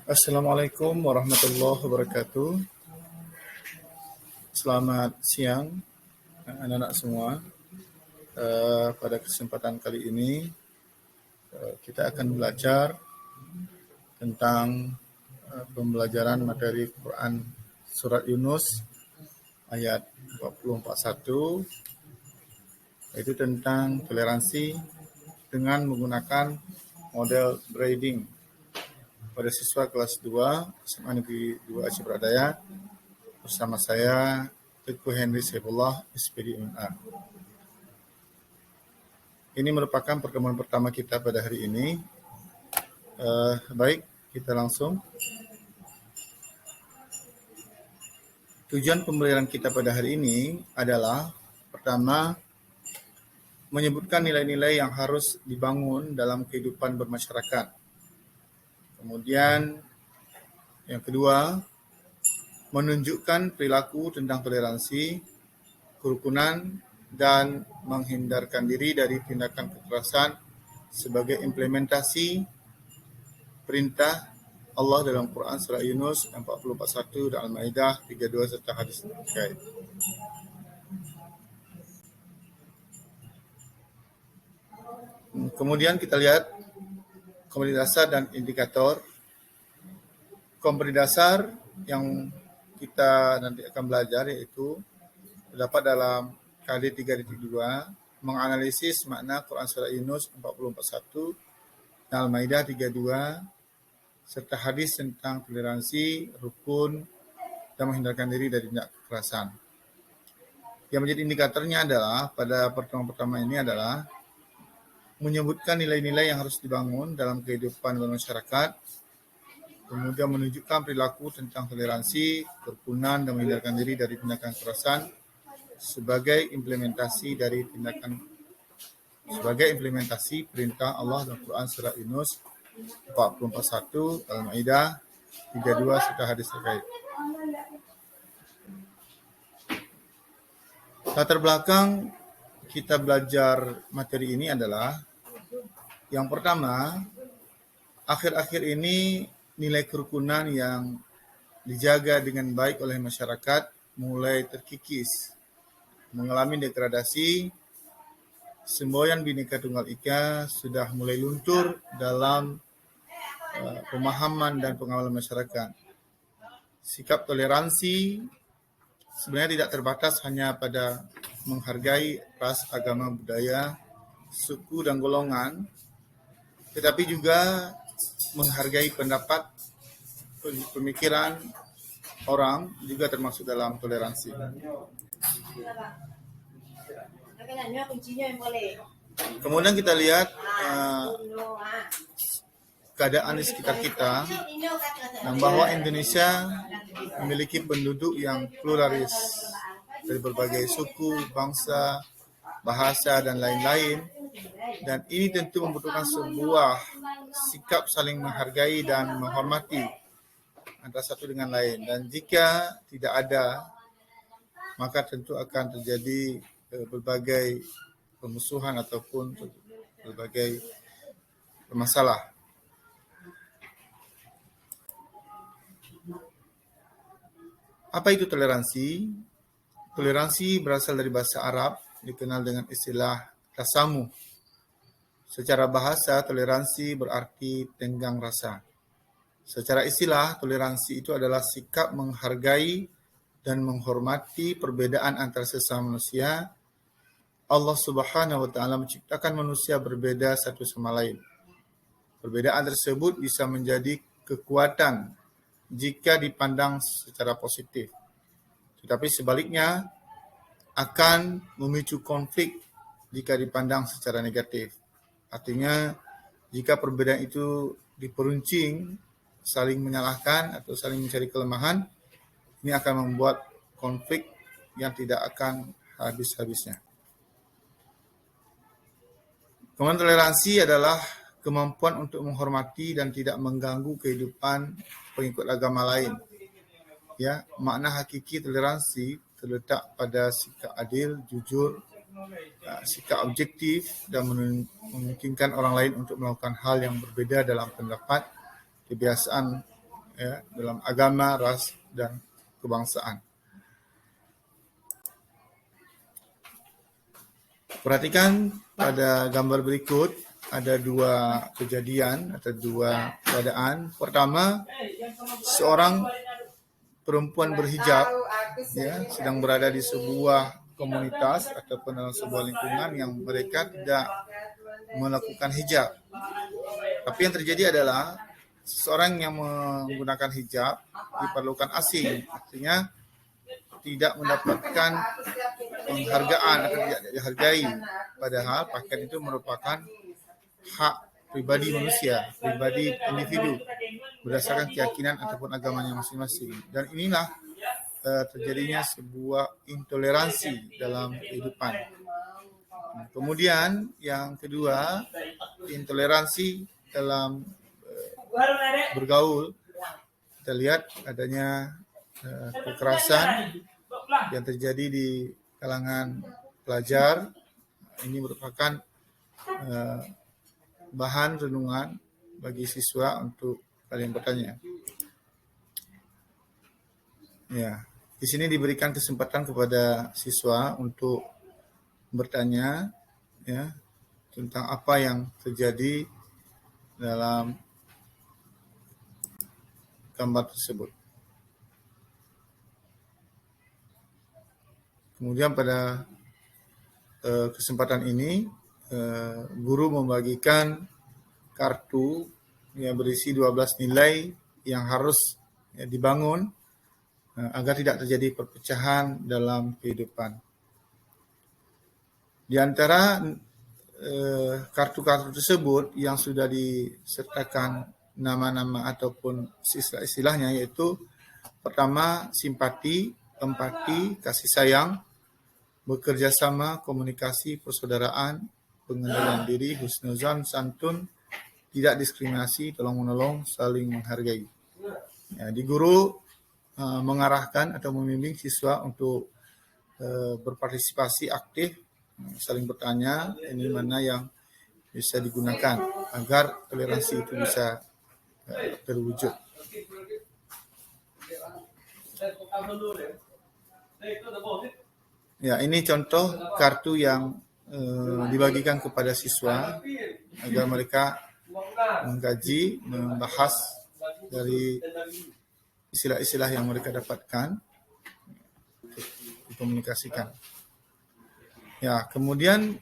Assalamualaikum warahmatullahi wabarakatuh. Selamat siang anak-anak semua. Pada kesempatan kali ini kita akan belajar tentang pembelajaran materi Quran Surat Yunus ayat 41, yaitu tentang toleransi dengan menggunakan model grading pada siswa kelas 2 SMA Negeri 2 Aceh Pradaya bersama saya Teguh Henry Saifullah SPD MA. Ini merupakan pertemuan pertama kita pada hari ini. Baik, kita langsung. Tujuan pembelajaran kita pada hari ini adalah pertama, menyebutkan nilai-nilai yang harus dibangun dalam kehidupan bermasyarakat. Kemudian yang kedua, menunjukkan perilaku tentang toleransi, kerukunan, dan menghindarkan diri dari tindakan kekerasan sebagai implementasi perintah Allah dalam Quran Surah Yunus 40:41 dan Al-Maidah 32 serta hadis terkait. Kemudian kita lihat komponen dasar dan indikator. Komponen dasar yang kita nanti akan belajar yaitu terdapat dalam KD 3.2, menganalisis makna Quran Surah Yunus 40:41 dan Al-Maidah 32 serta hadis tentang toleransi, rukun, dan menghindarkan diri dari tindak kekerasan. Yang menjadi indikatornya adalah pada pertemuan pertama ini adalah menyebutkan nilai-nilai yang harus dibangun dalam kehidupan bermasyarakat, kemudian menunjukkan perilaku tentang toleransi, kerukunan, dan menghindarkan diri dari tindakan kekerasan sebagai implementasi perintah Allah dalam Quran Surah Yunus 40:41, Al-Maidah 32 serta hadis terkait. Latar belakang kita belajar materi ini adalah yang pertama, akhir-akhir ini nilai kerukunan yang dijaga dengan baik oleh masyarakat mulai terkikis, mengalami degradasi. Semboyan Bhinneka Tunggal Ika sudah mulai luntur dalam pemahaman dan pengamalan masyarakat. Sikap toleransi sebenarnya tidak terbatas hanya pada menghargai ras, agama, budaya, suku, dan golongan, tetapi juga menghargai pendapat, pemikiran orang juga termasuk dalam toleransi. Kemudian kita lihat keadaan di sekitar kita, bahwa Indonesia memiliki penduduk yang pluralis dari berbagai suku, bangsa, bahasa, dan lain-lain. Dan ini tentu membutuhkan sebuah sikap saling menghargai dan menghormati antara satu dengan lain. Dan jika tidak ada, maka tentu akan terjadi berbagai permusuhan ataupun berbagai masalah. Apa itu toleransi? Toleransi berasal dari bahasa Arab, dikenal dengan istilah tasamuh. Secara bahasa, toleransi berarti tenggang rasa. Secara istilah, toleransi itu adalah sikap menghargai dan menghormati perbedaan antara sesama manusia. Allah Subhanahu wa Ta'ala menciptakan manusia berbeda satu sama lain. Perbedaan tersebut bisa menjadi kekuatan jika dipandang secara positif, tetapi sebaliknya akan memicu konflik jika dipandang secara negatif. Artinya, jika perbedaan itu diperuncing, saling menyalahkan atau saling mencari kelemahan, ini akan membuat konflik yang tidak akan habis-habisnya. Kemudian toleransi adalah kemampuan untuk menghormati dan tidak mengganggu kehidupan pengikut agama lain. Ya, makna hakiki toleransi terletak pada sikap adil, jujur, sikap objektif, dan memungkinkan orang lain untuk melakukan hal yang berbeda dalam pendapat, kebiasaan, ya, dalam agama, ras, dan kebangsaan. Perhatikan pada gambar berikut ada dua kejadian atau dua keadaan. Pertama, seorang perempuan berhijab ya, sedang berada di sebuah komunitas ataupun dalam sebuah lingkungan yang mereka tidak melakukan hijab. Tapi yang terjadi adalah seseorang yang menggunakan hijab diperlukan asing, artinya tidak mendapatkan penghargaan atau tidak dihargai, padahal pakaian itu merupakan hak pribadi manusia, pribadi individu berdasarkan keyakinan ataupun agamanya masing-masing. Dan inilah terjadinya sebuah intoleransi dalam kehidupan. Kemudian yang kedua, intoleransi dalam bergaul. Kita lihat adanya kekerasan yang terjadi di kalangan pelajar. Ini merupakan bahan renungan bagi siswa untuk kalian bertanya. Ya, di sini diberikan kesempatan kepada siswa untuk bertanya ya tentang apa yang terjadi dalam gambar tersebut. Kemudian pada kesempatan ini guru membagikan kartu yang berisi 12 nilai yang harus dibangun agar tidak terjadi perpecahan dalam kehidupan. Di antara kartu-kartu tersebut yang sudah disertakan nama-nama ataupun istilah-istilahnya, yaitu pertama simpati, empati, kasih sayang, bekerja sama, komunikasi, persaudaraan, pengendalian diri, husnuzan, santun, tidak diskriminasi, tolong-menolong, saling menghargai. Ya, di guru mengarahkan atau membimbing siswa untuk berpartisipasi aktif, saling bertanya, ini mana yang bisa digunakan agar toleransi itu bisa terwujud. Ya, ini contoh kartu yang dibagikan kepada siswa agar mereka mengkaji, membahas dari istilah-istilah yang mereka dapatkan, dikomunikasikan. Ya, kemudian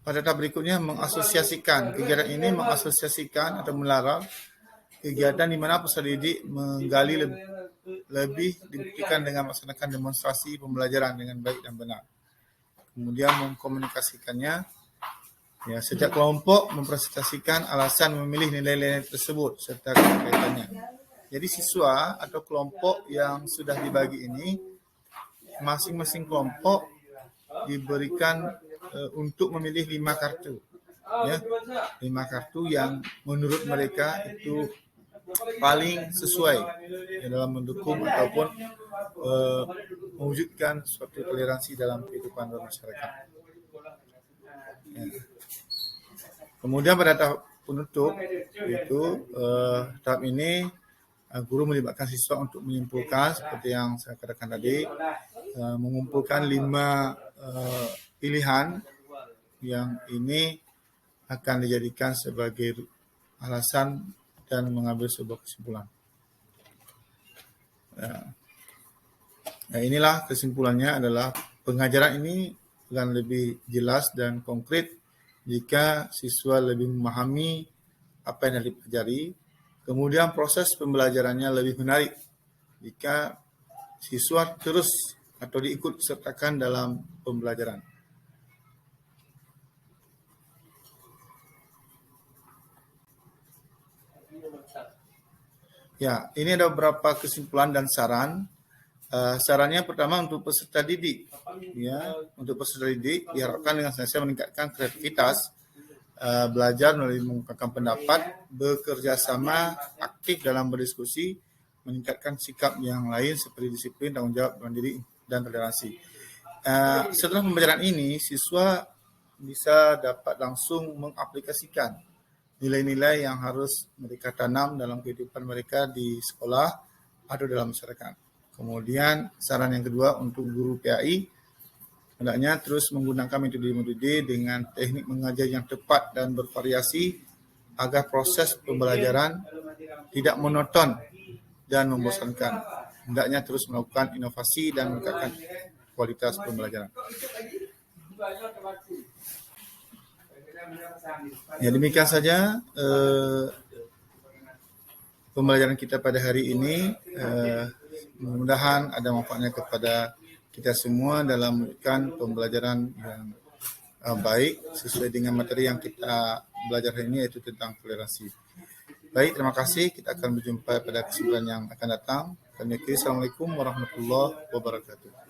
pada tahap berikutnya mengasosiasikan. Kegiatan ini mengasosiasikan atau melarang kegiatan di mana peserta didik menggali lebih dibuktikan dengan melaksanakan demonstrasi pembelajaran dengan baik dan benar. Kemudian mengkomunikasikannya. Ya, setiap kelompok mempresentasikan alasan memilih nilai-nilai tersebut serta kaitannya. Jadi siswa atau kelompok yang sudah dibagi ini, masing-masing kelompok diberikan untuk memilih 5 kartu. Ya, 5 kartu yang menurut mereka itu paling sesuai dalam mendukung ataupun mewujudkan suatu toleransi dalam kehidupan bermasyarakat. Ya. Kemudian pada tahap penutup, yaitu tahap ini guru melibatkan siswa untuk menyimpulkan seperti yang saya katakan tadi, mengumpulkan 5 pilihan yang ini akan dijadikan sebagai alasan dan mengambil sebuah kesimpulan. Nah, inilah kesimpulannya adalah pengajaran ini akan lebih jelas dan konkret jika siswa lebih memahami apa yang dipelajari. Kemudian proses pembelajarannya lebih menarik jika siswa terus atau diikut sertakan dalam pembelajaran. Ya, ini ada beberapa kesimpulan dan saran. Sarannya pertama untuk peserta didik. Ya, untuk peserta didik diharapkan dengan senantiasa meningkatkan kreativitas, belajar melalui mengungkapkan pendapat, bekerja sama, aktif dalam berdiskusi, meningkatkan sikap yang lain seperti disiplin, tanggung jawab, mandiri, dan toleransi. Setelah pembelajaran ini, siswa bisa dapat langsung mengaplikasikan nilai-nilai yang harus mereka tanam dalam kehidupan mereka di sekolah atau dalam masyarakat. Kemudian saran yang kedua untuk guru PAI, hendaknya terus menggunakan metode dengan teknik mengajar yang tepat dan bervariasi agar proses pembelajaran tidak monoton dan membosankan. Hendaknya terus melakukan inovasi dan meningkatkan kualitas pembelajaran. Ya, demikian saja pembelajaran kita pada hari ini. Mudah-mudahan ada manfaatnya kepada kita semua dalam memberikan pembelajaran yang baik sesuai dengan materi yang kita belajar hari ini, yaitu tentang toleransi. Baik, terima kasih. Kita akan berjumpa pada kesempatan yang akan datang. Assalamualaikum warahmatullahi wabarakatuh.